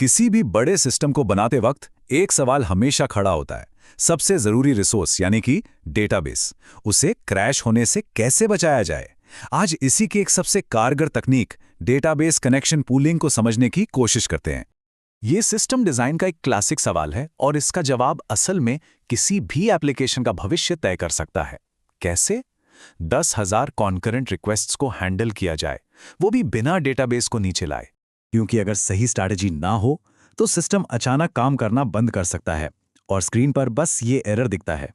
किसी भी बड़े सिस्टम को बनाते वक्त एक सवाल हमेशा खड़ा होता है। सबसे जरूरी रिसोर्स यानी कि डेटाबेस, उसे क्रैश होने से कैसे बचाया जाए। आज इसी की एक सबसे कारगर तकनीक डेटाबेस कनेक्शन पूलिंग को समझने की कोशिश करते हैं। ये सिस्टम डिजाइन का एक क्लासिक सवाल है और इसका जवाब असल में किसी भी एप्लीकेशन का भविष्य तय कर सकता है। कैसे 10,000 कॉन्करेंट रिक्वेस्ट्स को हैंडल किया जाए, वो भी बिना डेटाबेस को नीचे लाए। क्योंकि अगर सही स्ट्रैटेजी ना हो तो सिस्टम अचानक काम करना बंद कर सकता है और स्क्रीन पर बस ये एरर दिखता है।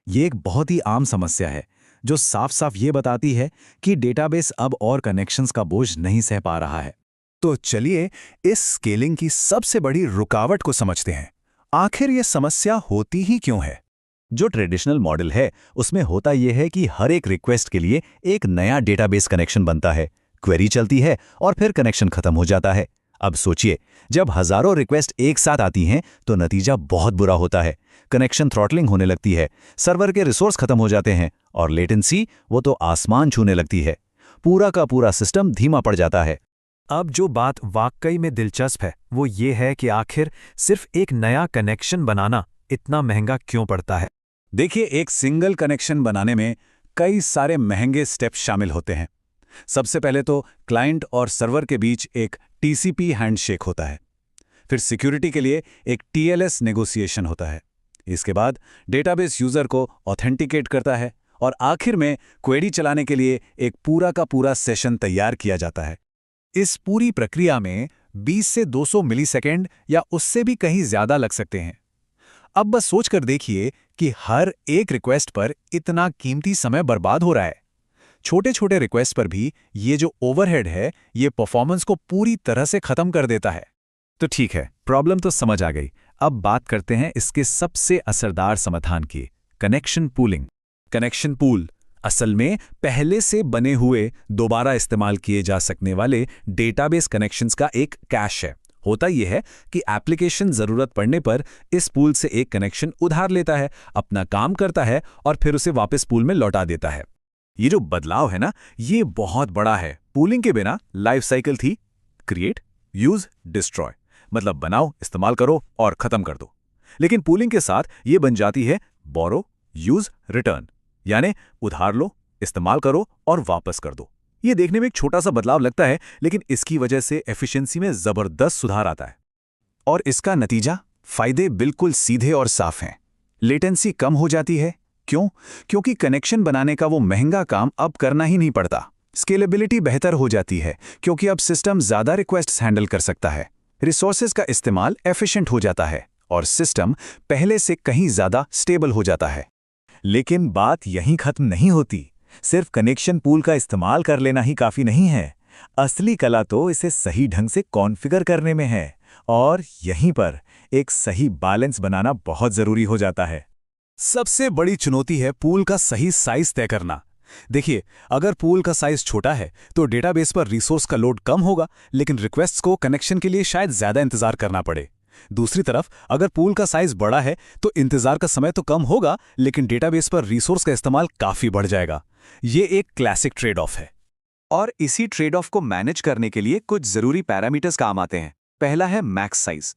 ये एक बहुत ही आम समस्या है जो साफ साफ ये बताती है कि डेटाबेस अब और कनेक्शंस का बोझ नहीं सह पा रहा है। तो चलिए इस स्केलिंग की सबसे बड़ी रुकावट को समझते हैं। आखिर ये समस्या होती ही क्यों है? जो ट्रेडिशनल मॉडल है उसमें होता यह है कि हर एक रिक्वेस्ट के लिए एक नया डेटाबेस कनेक्शन बनता है, क्वेरी चलती है और फिर कनेक्शन खत्म हो जाता है। अब सोचिए, जब हजारों रिक्वेस्ट एक साथ आती हैं तो नतीजा बहुत बुरा होता है। कनेक्शन थ्रॉटलिंग होने लगती है, सर्वर के रिसोर्स खत्म हो जाते हैं और लेटेंसी वो तो आसमान छूने लगती है। पूरा का पूरा सिस्टम धीमा पड़ जाता है। अब जो बात वाकई में दिलचस्प है वो ये है कि आखिर सिर्फ एक नया कनेक्शन बनाना इतना महंगा क्यों पड़ता है। देखिए, एक सिंगल कनेक्शन बनाने में कई सारे महंगे स्टेप्स शामिल होते हैं। सबसे पहले तो क्लाइंट और सर्वर के बीच एक टीसीपी हैंडशेक होता है। फिर सिक्योरिटी के लिए एक टीएलएस नेगोशिएशन होता है। इसके बाद डेटाबेस यूजर को ऑथेंटिकेट करता है और आखिर में क्वेरी चलाने के लिए एक पूरा का पूरा सेशन तैयार किया जाता है। इस पूरी प्रक्रिया में 20 से 200 मिलीसेकेंड या उससे भी कहीं ज्यादा लग सकते हैं। अब बस सोचकर देखिए कि हर एक रिक्वेस्ट पर इतना कीमती समय बर्बाद हो रहा है। छोटे छोटे रिक्वेस्ट पर भी ये जो ओवरहेड है ये परफॉर्मेंस को पूरी तरह से खत्म कर देता है। तो ठीक है, प्रॉब्लम तो समझ आ गई। अब बात करते हैं इसके सबसे असरदार समाधान की, कनेक्शन पूलिंग। कनेक्शन पूल असल में पहले से बने हुए दोबारा इस्तेमाल किए जा सकने वाले डेटाबेस कनेक्शंस का एक कैश है। होता यह है कि एप्लीकेशन जरूरत पड़ने पर इस पूल से एक कनेक्शन उधार लेता है, अपना काम करता है और फिर उसे वापस पूल में लौटा देता है। ये जो बदलाव है ना, ये बहुत बड़ा है। पूलिंग के बिना लाइफ साइकिल थी क्रिएट, यूज, डिस्ट्रॉय, मतलब बनाओ, इस्तेमाल करो और खत्म कर दो। लेकिन पूलिंग के साथ ये बन जाती है बोरो, यूज, रिटर्न, यानी उधार लो, इस्तेमाल करो और वापस कर दो। ये देखने में एक छोटा सा बदलाव लगता है, लेकिन इसकी वजह से एफिशिएंसी में जबरदस्त सुधार आता है। और इसका नतीजा, फायदे बिल्कुल सीधे और साफ हैं। लेटेंसी कम हो जाती है। क्यों? क्योंकि कनेक्शन बनाने का वो महंगा काम अब करना ही नहीं पड़ता। स्केलेबिलिटी बेहतर हो जाती है क्योंकि अब सिस्टम ज्यादा रिक्वेस्ट्स हैंडल कर सकता है। रिसोर्सेज का इस्तेमाल एफिशिएंट हो जाता है और सिस्टम पहले से कहीं ज्यादा स्टेबल हो जाता है। लेकिन बात यहीं खत्म नहीं होती। सिर्फ कनेक्शन पूल का इस्तेमाल कर लेना ही काफी नहीं है। असली कला तो इसे सही ढंग से कॉन्फ़िगर करने में है और यहीं पर एक सही बैलेंस बनाना बहुत जरूरी हो जाता है। सबसे बड़ी चुनौती है पूल का सही साइज तय करना। देखिए, अगर पूल का साइज छोटा है तो डेटाबेस पर रिसोर्स का लोड कम होगा, लेकिन रिक्वेस्ट्स को कनेक्शन के लिए शायद ज्यादा इंतजार करना पड़े। दूसरी तरफ अगर पूल का साइज बड़ा है तो इंतजार का समय तो कम होगा, लेकिन डेटाबेस पर रिसोर्स का इस्तेमाल काफी बढ़ जाएगा। ये एक क्लासिक ट्रेड ऑफ है। और इसी ट्रेड ऑफ को मैनेज करने के लिए कुछ जरूरी पैरामीटर्स काम आते हैं। पहला है मैक्स साइज।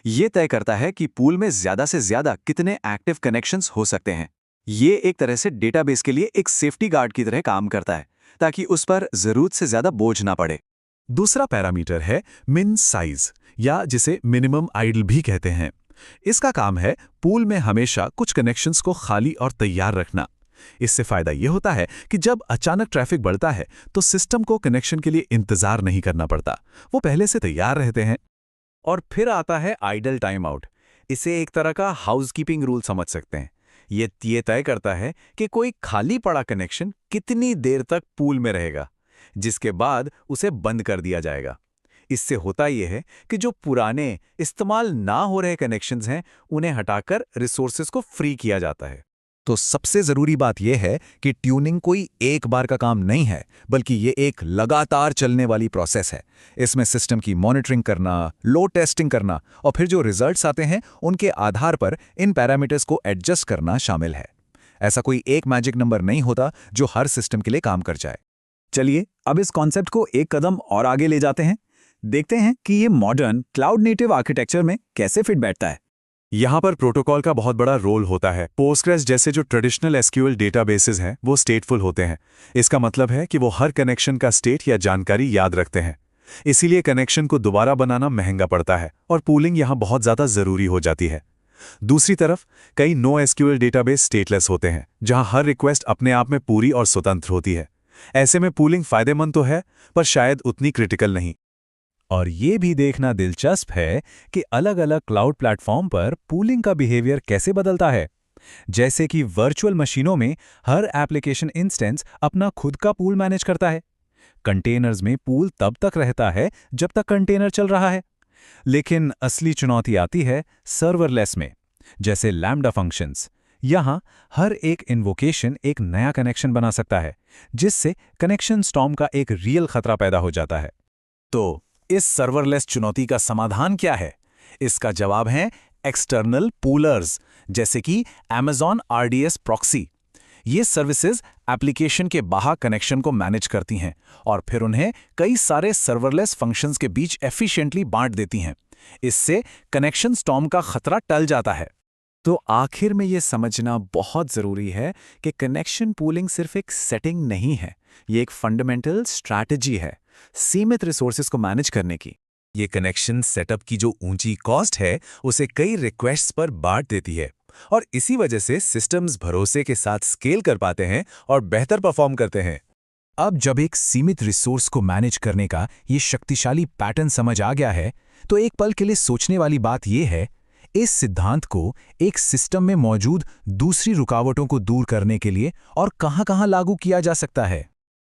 ये तय करता है कि पूल में ज्यादा से ज्यादा कितने एक्टिव कनेक्शंस हो सकते हैं। ये एक तरह से डेटाबेस के लिए एक सेफ्टी गार्ड की तरह काम करता है ताकि उस पर जरूरत से ज्यादा बोझ ना पड़े। दूसरा पैरामीटर है मिन साइज, या जिसे मिनिमम आइडल भी कहते हैं। इसका काम है पूल में हमेशा कुछ कनेक्शंस को खाली और तैयार रखना। इससे फायदा यह होता है कि जब अचानक ट्रैफिक बढ़ता है तो सिस्टम को कनेक्शन के लिए इंतजार नहीं करना पड़ता, वो पहले से तैयार रहते हैं। और फिर आता है आइडल टाइम आउट। इसे एक तरह का हाउसकीपिंग रूल समझ सकते हैं। ये तय करता है कि कोई खाली पड़ा कनेक्शन कितनी देर तक पूल में रहेगा, जिसके बाद उसे बंद कर दिया जाएगा। इससे होता यह है कि जो पुराने इस्तेमाल ना हो रहे कनेक्शंस हैं उन्हें हटाकर रिसोर्सेज को फ्री किया जाता है। तो सबसे जरूरी बात यह है कि ट्यूनिंग कोई एक बार का काम नहीं है, बल्कि ये एक लगातार चलने वाली प्रोसेस है। इसमें सिस्टम की मॉनिटरिंग करना, लोड टेस्टिंग करना और फिर जो रिजल्ट्स आते हैं उनके आधार पर इन पैरामीटर्स को एडजस्ट करना शामिल है। ऐसा कोई एक मैजिक नंबर नहीं होता जो हर सिस्टम के लिए काम कर जाए। चलिए अब इस कॉन्सेप्ट को एक कदम और आगे ले जाते हैं। देखते हैं कि ये मॉडर्न क्लाउड नेटिव आर्किटेक्चर में कैसे फिट बैठता है। यहाँ पर प्रोटोकॉल का बहुत बड़ा रोल होता है। पोस्टग्रेस जैसे जो ट्रेडिशनल एसक्यूएल डेटाबेसेस हैं वो स्टेटफुल होते हैं। इसका मतलब है कि वो हर कनेक्शन का स्टेट या जानकारी याद रखते हैं। इसीलिए कनेक्शन को दोबारा बनाना महंगा पड़ता है और पूलिंग यहाँ बहुत ज़्यादा ज़रूरी हो जाती है। दूसरी तरफ कई नो एसक्यूएल डेटाबेस स्टेटलेस होते हैं, जहाँ हर रिक्वेस्ट अपने आप में पूरी और स्वतंत्र होती है। ऐसे में पूलिंग फायदेमंद तो है, पर शायद उतनी क्रिटिकल नहीं। और ये भी देखना दिलचस्प है कि अलग-अलग क्लाउड प्लेटफॉर्म पर पूलिंग का बिहेवियर कैसे बदलता है। जैसे कि वर्चुअल मशीनों में हर एप्लीकेशन इंस्टेंस अपना खुद का पूल मैनेज करता है। कंटेनर्स में पूल तब तक रहता है जब तक कंटेनर चल रहा है। लेकिन असली चुनौती आती है सर्वरलेस में, जैसे लैम्डा फंक्शंस। यहाँ हर एक इन्वोकेशन एक नया कनेक्शन बना सकता है, जिससे कनेक्शन स्टॉर्म का एक रियल खतरा पैदा हो जाता है। तो इस सर्वरलेस चुनौती का समाधान क्या है? इसका जवाब है एक्सटर्नल पूलर्स, जैसे कि Amazon RDS प्रॉक्सी। ये सर्विसेज एप्लीकेशन के बाहर कनेक्शन को मैनेज करती हैं और फिर उन्हें कई सारे सर्वरलेस फंक्शंस के बीच एफिशिएंटली बांट देती हैं। इससे कनेक्शन स्टॉर्म का खतरा टल जाता है। तो आखिर में ये समझना बहुत ज़रूरी है कि कनेक्शन पूलिंग सिर्फ एक सेटिंग नहीं है, ये एक फंडामेंटल स्ट्रैटेजी है सीमित रिसोर्सेज को मैनेज करने की। ये कनेक्शन सेटअप की जो ऊंची कॉस्ट है उसे कई रिक्वेस्ट्स पर बांट देती है और इसी वजह से सिस्टम्स भरोसे के साथ स्केल कर पाते हैं और बेहतर परफॉर्म करते हैं। अब जब एक सीमित रिसोर्स को मैनेज करने का ये शक्तिशाली पैटर्न समझ आ गया है, तो एक पल के लिए सोचने वाली बात यह है, इस सिद्धांत को एक सिस्टम में मौजूद दूसरी रुकावटों को दूर करने के लिए और कहां-कहां लागू किया जा सकता है।